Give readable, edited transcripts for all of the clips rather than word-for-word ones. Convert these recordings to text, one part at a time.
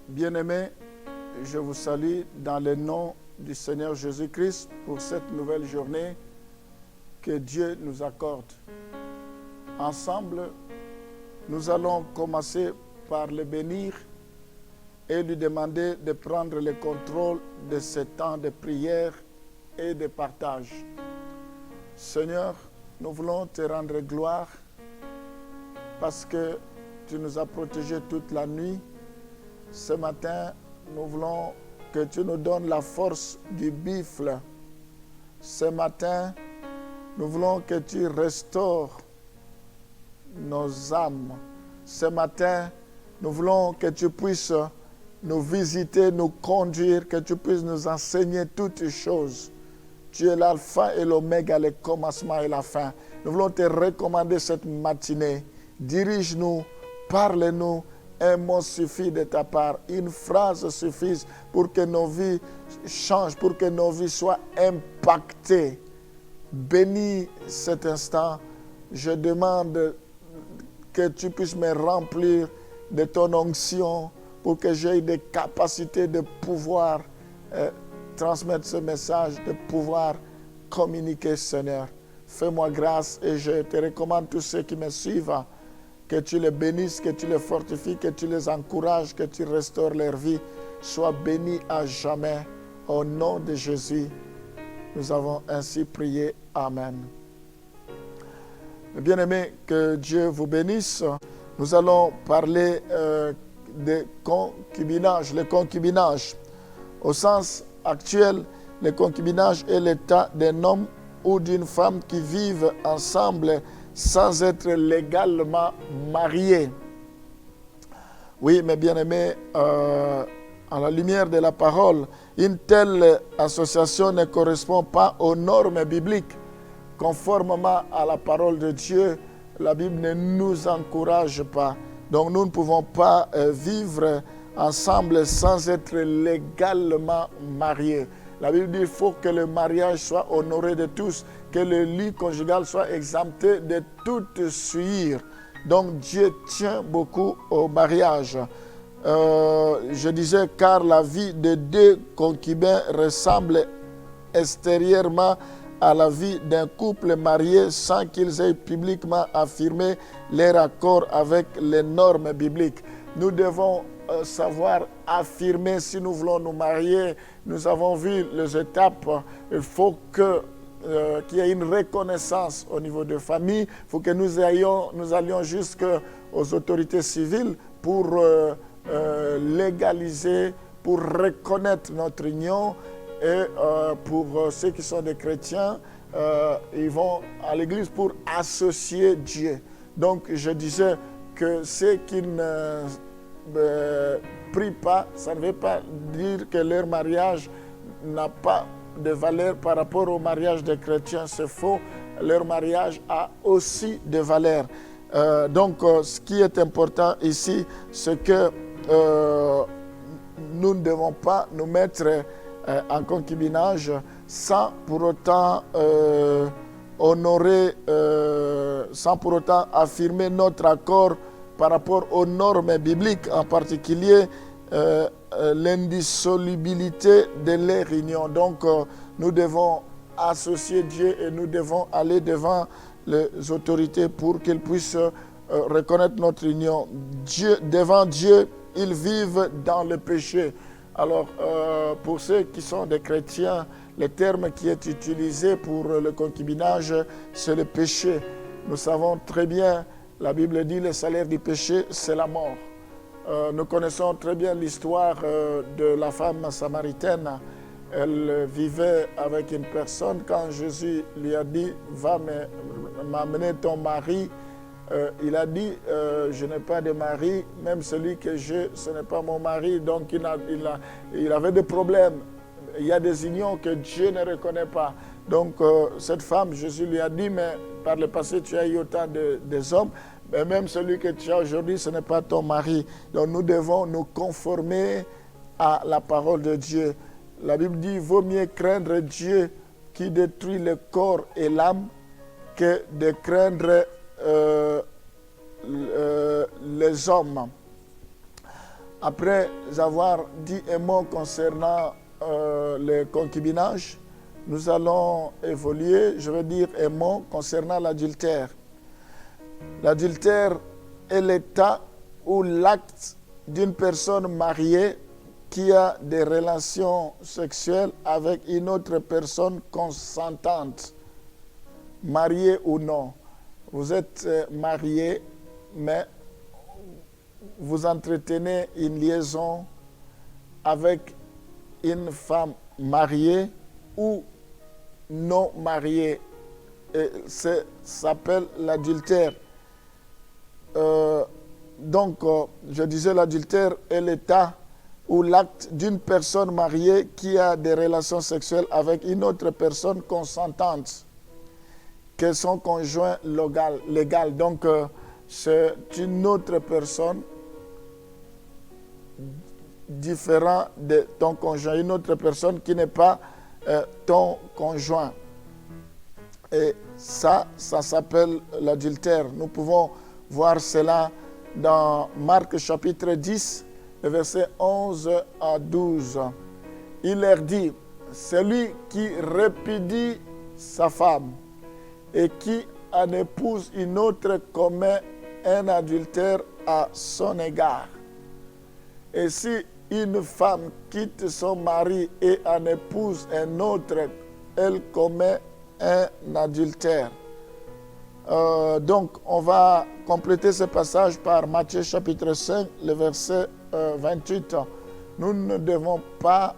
Bien-aimés, je vous salue dans le nom du Seigneur Jésus-Christ pour cette nouvelle journée que Dieu nous accorde. Ensemble, nous allons commencer par le bénir et lui demander de prendre le contrôle de ce temps de prière et de partage. Seigneur, nous voulons te rendre gloire parce que tu nous as protégés toute la nuit. Ce matin, nous voulons que tu nous donnes la force du buffle. Ce matin, nous voulons que tu restaures nos âmes. Ce matin, nous voulons que tu puisses nous visiter, nous conduire, que tu puisses nous enseigner toutes choses. Tu es l'alpha et l'oméga, le commencement et la fin. Nous voulons te recommander cette matinée. Dirige-nous, parle-nous. Un mot suffit de ta part, une phrase suffit pour que nos vies changent, pour que nos vies soient impactées. Bénis cet instant. Je demande que tu puisses me remplir de ton onction pour que j'aie des capacités de pouvoir transmettre ce message, de pouvoir communiquer, Seigneur. Fais-moi grâce et je te recommande tous ceux qui me suivent. Que tu les bénisses, que tu les fortifies, que tu les encourages, que tu restaures leur vie. Sois bénis à jamais. Au nom de Jésus, nous avons ainsi prié. Amen. Bien-aimés, que Dieu vous bénisse. Nous allons parler de concubinage. Le concubinage, au sens actuel, le concubinage est l'état d'un homme ou d'une femme qui vivent ensemble sans être légalement mariés. Oui, mes bien-aimés, à la lumière de la parole, une telle association ne correspond pas aux normes bibliques. Conformément à la parole de Dieu, la Bible ne nous encourage pas. Donc nous ne pouvons pas vivre ensemble sans être légalement mariés. La Bible dit qu'il faut que le mariage soit honoré de tous, que le lit conjugal soit exempté de toute souillure. Donc Dieu tient beaucoup au mariage. Je disais, car la vie de deux concubins ressemble extérieurement à la vie d'un couple marié sans qu'ils aient publiquement affirmé leur accord avec les normes bibliques. Nous devons savoir affirmer si nous voulons nous marier. Nous avons vu les étapes. Il faut qu'il y ait une reconnaissance au niveau de famille. Il faut que nous allions jusqu'aux autorités civiles pour légaliser, pour reconnaître notre union. Et pour ceux qui sont des chrétiens, ils vont à l'église pour associer Dieu. Donc je disais que ceux qui ne prient pas, ça ne veut pas dire que leur mariage n'a pas de valeur par rapport au mariage des chrétiens. C'est faux. Leur mariage a aussi de valeur. Donc ce qui est important ici, c'est que nous ne devons pas nous mettre en concubinage sans pour autant honorer, sans pour autant affirmer notre accord par rapport aux normes bibliques, en particulier l'indissolubilité de leur union. Donc nous devons associer Dieu et nous devons aller devant les autorités pour qu'ils puissent reconnaître notre union. Devant Dieu, ils vivent dans le péché. Alors, pour ceux qui sont des chrétiens, le terme qui est utilisé pour le concubinage, c'est le péché. Nous savons très bien, la Bible dit, le salaire du péché, c'est la mort. Nous connaissons très bien l'histoire de la femme samaritaine. Elle vivait avec une personne. Quand Jésus lui a dit, va m'amener ton mari, il a dit, je n'ai pas de mari, même celui que j'ai, ce n'est pas mon mari. Donc il avait des problèmes. Il y a des unions que Dieu ne reconnaît pas. Donc cette femme, Jésus lui a dit, mais par le passé tu as eu autant des hommes, mais même celui que tu as aujourd'hui, ce n'est pas ton mari. Donc nous devons nous conformer à la parole de Dieu. La Bible dit, vaut mieux craindre Dieu qui détruit le corps et l'âme que de craindre les hommes. après avoir dit un mot concernant le concubinage, nous allons évoluer, je vais dire un mot concernant l'adultère. L'adultère est l'état ou l'acte d'une personne mariée qui a des relations sexuelles avec une autre personne consentante, mariée ou non. Vous êtes marié, mais vous entretenez une liaison avec une femme mariée ou non mariée. Et ça s'appelle l'adultère. Je disais l'adultère est l'état ou l'acte d'une personne mariée qui a des relations sexuelles avec une autre personne consentante, que son conjoint légal. Donc, c'est une autre personne différente de ton conjoint, une autre personne qui n'est pas ton conjoint. Et ça s'appelle l'adultère. Nous pouvons voir cela dans Marc chapitre 10, versets 11 à 12. Il leur dit, celui qui répudie sa femme et qui en épouse une autre commet un adultère à son égard. Et si une femme quitte son mari et en épouse un autre, elle commet un adultère. Donc, on va compléter ce passage par Matthieu chapitre 5, le verset 28. Nous ne devons pas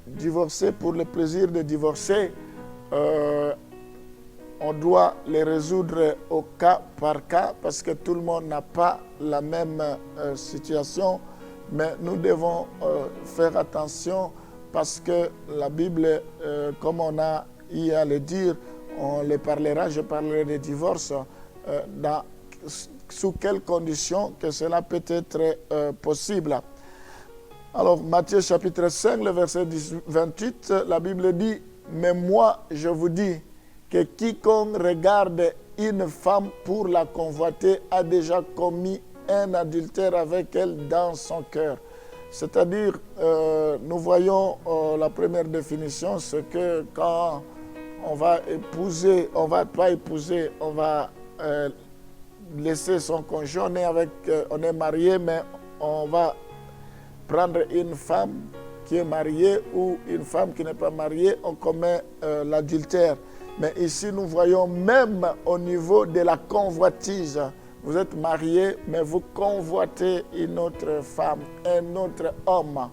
divorcer pour le plaisir de divorcer. On doit les résoudre au cas par cas parce que tout le monde n'a pas la même situation. Mais nous devons faire attention parce que la Bible, comme on a eu à le dire, on les parlera, je parlerai des divorces, sous quelles conditions que cela peut être possible. Alors, Matthieu chapitre 5, le verset 28, la Bible dit, « Mais moi, je vous dis que quiconque regarde une femme pour la convoiter a déjà commis un adultère avec elle dans son cœur. » C'est-à-dire, nous voyons la première définition, c'est que quand on va épouser, on va pas épouser, on va laisser son conjoint, on est marié, mais on va prendre une femme qui est mariée ou une femme qui n'est pas mariée, on commet l'adultère. Mais ici, nous voyons même au niveau de la convoitise. Vous êtes marié, mais vous convoitez une autre femme, un autre homme.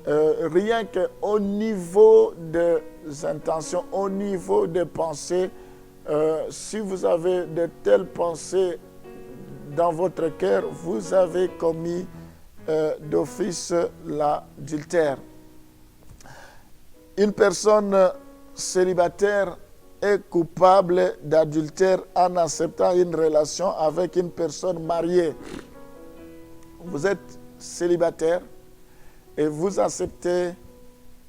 Rien qu'au niveau des intentions, au niveau des pensées, si vous avez de telles pensées dans votre cœur, vous avez commis d'office l'adultère. Une personne célibataire est coupable d'adultère en acceptant une relation avec une personne mariée. Vous êtes célibataire et vous acceptez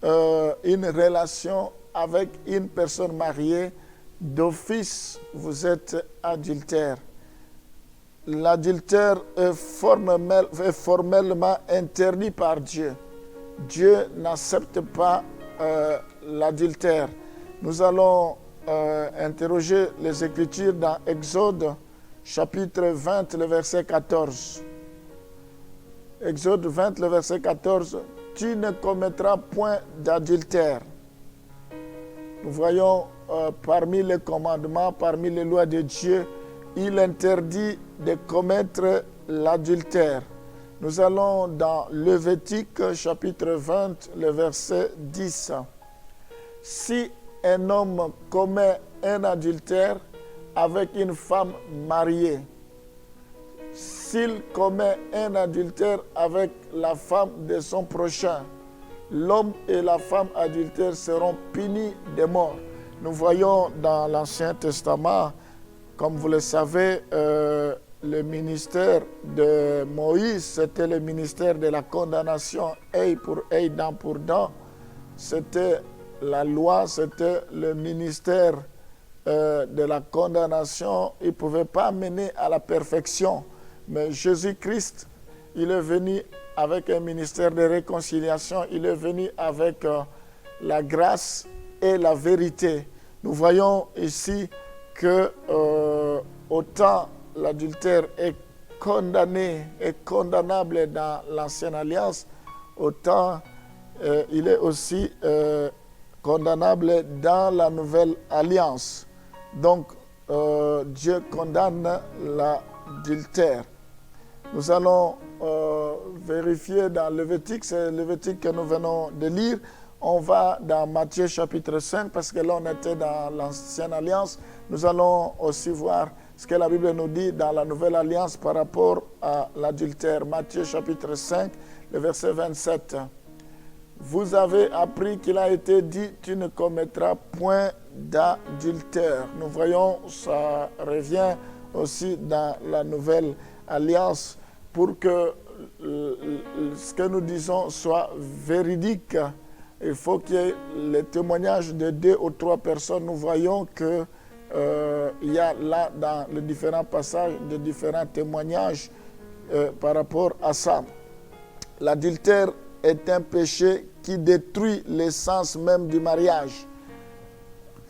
une relation avec une personne mariée, d'office, vous êtes adultère. L'adultère est formellement interdit par Dieu. Dieu n'accepte pas l'adultère. Nous allons interroger les Écritures dans Exode, chapitre 20, le verset 14. Exode 20, le verset 14. « Tu ne commettras point d'adultère. » Nous voyons parmi les commandements, parmi les lois de Dieu, il interdit de commettre l'adultère. Nous allons dans Lévitique, chapitre 20, le verset 10. « Si un homme commet un adultère avec une femme mariée, s'il commet un adultère avec la femme de son prochain, l'homme et la femme adultère seront punis de mort. » Nous voyons dans l'Ancien Testament, comme vous le savez, le ministère de Moïse, c'était le ministère de la condamnation, œil pour œil, dent pour dent. C'était la loi, c'était le ministère de la condamnation. Il ne pouvait pas mener à la perfection. Mais Jésus-Christ, il est venu avec un ministère de réconciliation. Il est venu avec la grâce et la vérité. Nous voyons ici que autant l'adultère est condamné et condamnable dans l'Ancienne Alliance, autant il est aussi condamnable dans la Nouvelle Alliance. Donc, Dieu condamne l'adultère. Nous allons vérifier dans Lévitique, c'est Lévitique que nous venons de lire. On va dans Matthieu chapitre 5, parce que là on était dans l'Ancienne Alliance. Nous allons aussi voir ce que la Bible nous dit dans la Nouvelle Alliance par rapport à l'adultère. Matthieu chapitre 5, le verset 27. Vous avez appris qu'il a été dit, tu ne commettras point d'adultère. Nous voyons, ça revient aussi dans la Nouvelle Alliance pour que ce que nous disons soit véridique. Il faut qu'il y ait les témoignages de 2 ou 3 personnes. Nous voyons qu'il y a là dans les différents passages de différents témoignages par rapport à ça. L'adultère est un péché qui détruit l'essence même du mariage.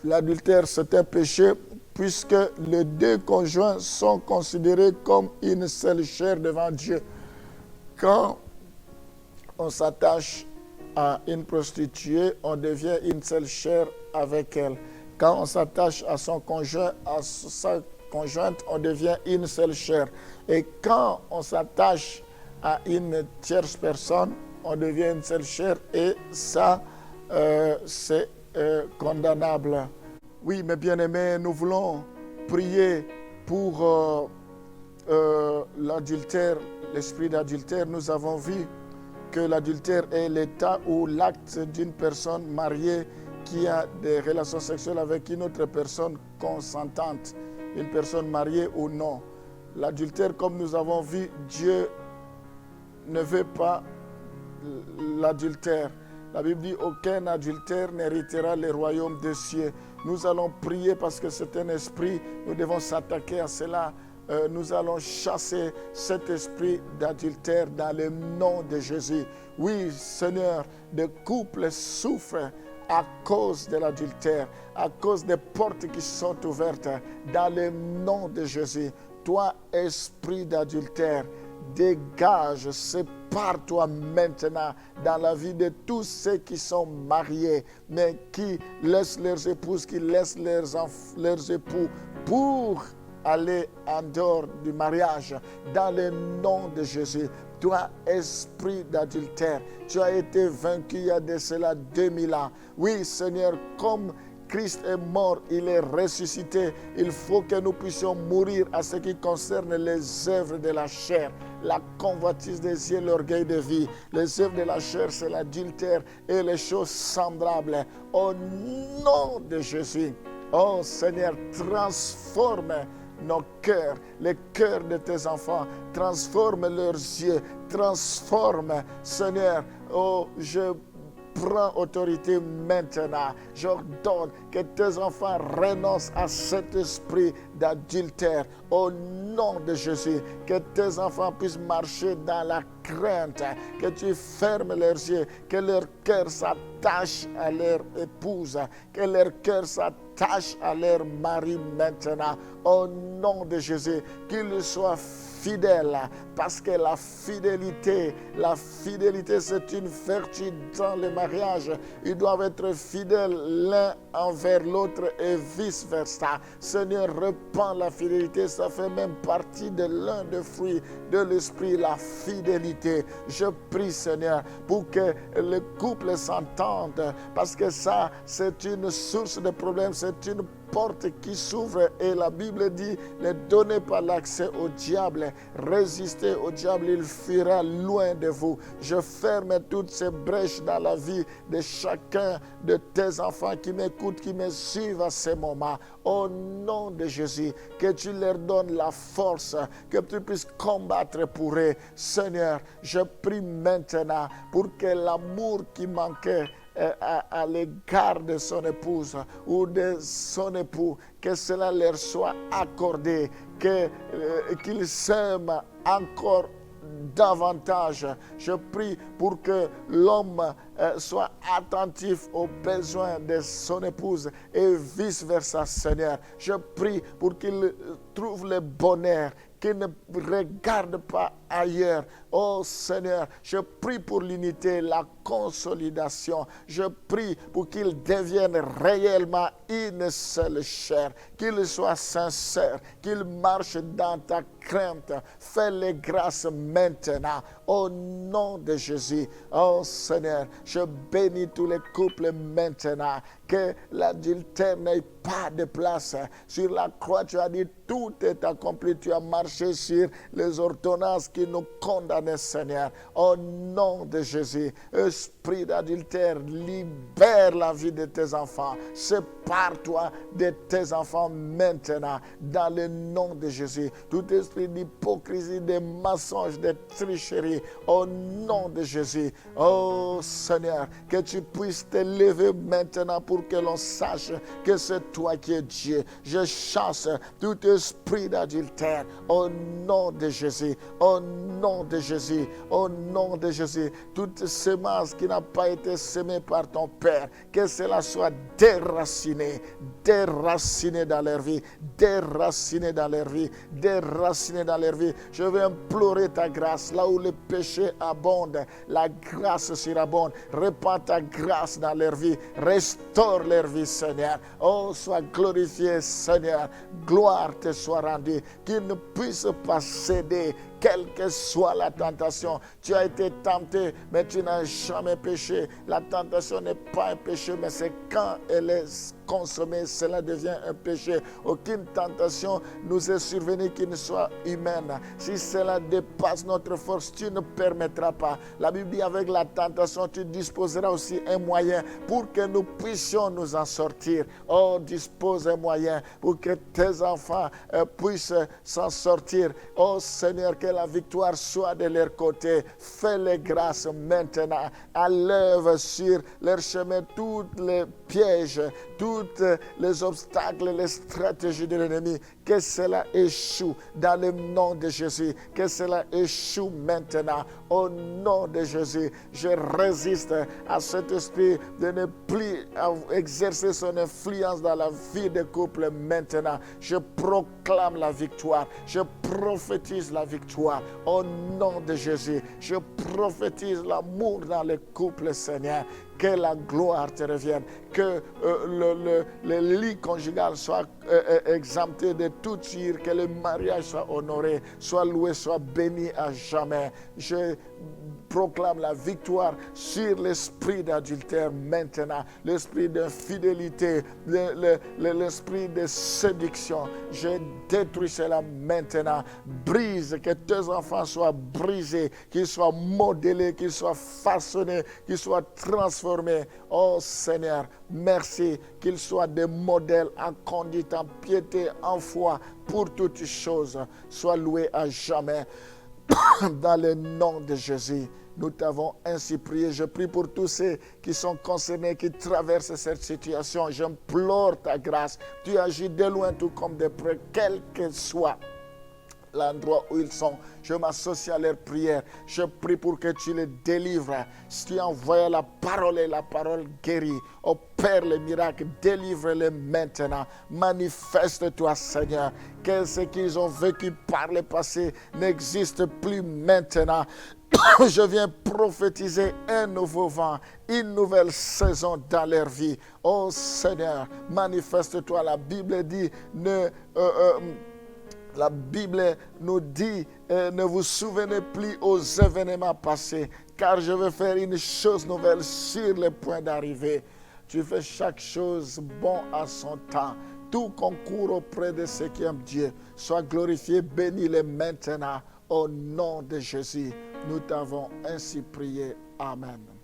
L'adultère, c'est un péché puisque les 2 conjoints sont considérés comme une seule chair devant Dieu. Quand on s'attache à une prostituée, on devient une seule chair avec elle. Quand on s'attache à son conjoint, à sa conjointe, on devient une seule chair. Et quand on s'attache à une tierce personne, on devient une seule chair et ça, c'est condamnable. Oui, mes bien-aimés, nous voulons prier pour l'adultère, l'esprit d'adultère. Nous avons vu que l'adultère est l'état ou l'acte d'une personne mariée qui a des relations sexuelles avec une autre personne consentante, une personne mariée ou non. L'adultère, comme nous avons vu, Dieu ne veut pas l'adultère. La Bible dit aucun adultère n'héritera le royaume des cieux. Nous allons prier parce que c'est un esprit, nous devons s'attaquer à cela. Nous allons chasser cet esprit d'adultère dans le nom de Jésus. Oui, Seigneur, des couples souffrent à cause de l'adultère, à cause des portes qui sont ouvertes dans le nom de Jésus. Toi, esprit d'adultère, dégage, sépare-toi maintenant dans la vie de tous ceux qui sont mariés, mais qui laissent leurs épouses, qui laissent leurs époux pour aller en dehors du mariage, dans le nom de Jésus. Toi, esprit d'adultère, tu as été vaincu il y a de cela 2000 ans. Oui, Seigneur, comme Christ est mort, il est ressuscité. Il faut que nous puissions mourir à ce qui concerne les œuvres de la chair, la convoitise des yeux, l'orgueil de vie. Les œuvres de la chair, c'est l'adultère et les choses semblables. Au nom de Jésus, oh Seigneur, transforme nos cœurs, les cœurs de tes enfants, transforme leurs yeux, transforme, Seigneur, oh, je prends autorité maintenant. J'ordonne que tes enfants renoncent à cet esprit d'adultère. Au nom de Jésus, que tes enfants puissent marcher dans la crainte, que tu fermes leurs yeux, que leur cœur s'attache à leur épouse, que leur cœur s'attache à leur mari maintenant. Au nom de Jésus, qu'ils soient fidèles, parce que la fidélité c'est une vertu dans le mariage. Ils doivent être fidèles l'un envers l'autre et vice-versa. Seigneur, répands la fidélité, ça fait même partie de l'un des fruits de l'esprit, la fidélité. Je prie, Seigneur, pour que les couples s'entendent, parce que ça, c'est une source de problèmes, c'est une porte qui s'ouvre et la Bible dit ne donnez pas l'accès au diable, résistez au diable, il fuira loin de vous. Je ferme toutes ces brèches dans la vie de chacun de tes enfants qui m'écoutent, qui me suivent à ces moments. Au nom de Jésus, que tu leur donnes la force, que tu puisses combattre pour eux. Seigneur, je prie maintenant pour que l'amour qui manquait à l'égard de son épouse ou de son époux, que cela leur soit accordé, qu'ils s'aiment encore davantage. Je prie pour que l'homme soit attentif aux besoins de son épouse et vice-versa, Seigneur. Je prie pour qu'il trouve le bonheur, qu'il ne regarde pas ailleurs. Oh Seigneur, je prie pour l'unité, la consolidation. Je prie pour qu'il devienne réellement une seule chair, qu'il soit sincère, qu'il marche dans ta crainte. Fais-les grâces maintenant, au nom de Jésus. Oh Seigneur, je bénis tous les couples maintenant, que l'adultère n'ait pas de place. Sur la croix, tu as dit, tout est accompli. Tu as marché sur les ordonnances qui nous condamnaient, Seigneur. Au nom de Jésus, esprit d'adultère, libère la vie de tes enfants. Sépare-toi de tes enfants maintenant, dans le nom de Jésus. Tout esprit d'hypocrisie, de mensonge, de tricherie, au nom de Jésus. Oh Seigneur, que tu puisses te lever maintenant pour que l'on sache que c'est toi qui es Dieu. Je chasse tout esprit d'adultère au nom de Jésus, au nom de Jésus, au nom de Jésus. Toute semence qui n'a pas été semée par ton Père, que cela soit déraciné, déraciné dans leur vie, déraciné dans leur vie, déraciné dans leur vie. Je veux implorer ta grâce, là où le péché abonde, la grâce surabonde. Répands ta grâce dans leur vie, restaure leur vie, Seigneur. Oh, sois glorifié, Seigneur. Gloire te soit rendue, qu'ils ne puissent pas céder, quelle que soit la tentation. Tu as été tenté, mais tu n'as jamais péché. La tentation n'est pas un péché, mais c'est quand elle est consommée, cela devient un péché. Aucune tentation nous est survenue qui ne soit humaine. Si cela dépasse notre force, tu ne permettras pas. La Bible dit, avec la tentation, tu disposeras aussi un moyen pour que nous puissions nous en sortir. Oh, dispose un moyen pour que tes enfants puissent s'en sortir. Oh Seigneur, que la victoire soit de leur côté. Fais-les grâces maintenant. Enlève sur leur chemin tous les pièges, tous les obstacles, les stratégies de l'ennemi. Que cela échoue dans le nom de Jésus. Que cela échoue maintenant au nom de Jésus. Je résiste à cet esprit de ne plus exercer son influence dans la vie des couples maintenant. Je proclame la victoire. Je prophétise la victoire au nom de Jésus. Je prophétise l'amour dans les couples, Seigneur. Que la gloire te revienne, que le lit conjugal soit exempté de tout tir, que le mariage soit honoré, soit loué, soit béni à jamais. Je proclame la victoire sur l'esprit d'adultère maintenant, l'esprit d'infidélité, l'esprit de séduction. Je détruis cela maintenant. Brise, que tes enfants soient brisés, qu'ils soient modelés, qu'ils soient façonnés, qu'ils soient transformés. Oh Seigneur, merci qu'ils soient des modèles en conduite, en piété, en foi, pour toutes choses. Sois loué à jamais. Dans le nom de Jésus, nous t'avons ainsi prié. Je prie pour tous ceux qui sont concernés, qui traversent cette situation. J'implore ta grâce. Tu agis de loin tout comme de près, quel que soit l'endroit où ils sont. Je m'associe à leurs prières. Je prie pour que tu les délivres. Si tu envoies la parole et la parole guérit, opère les miracles, délivre-les maintenant. Manifeste-toi, Seigneur, que ce qu'ils ont vécu par le passé n'existe plus maintenant. Je viens prophétiser un nouveau vent, une nouvelle saison dans leur vie. Oh Seigneur, manifeste-toi. La Bible dit, la Bible nous dit, ne vous souvenez plus aux événements passés, car je vais faire une chose nouvelle sur le point d'arriver. Tu fais chaque chose bon à son temps. Tout concourt auprès de ceux qui aiment Dieu. Sois glorifié, bénis-les maintenant. Au nom de Jésus, nous t'avons ainsi prié. Amen.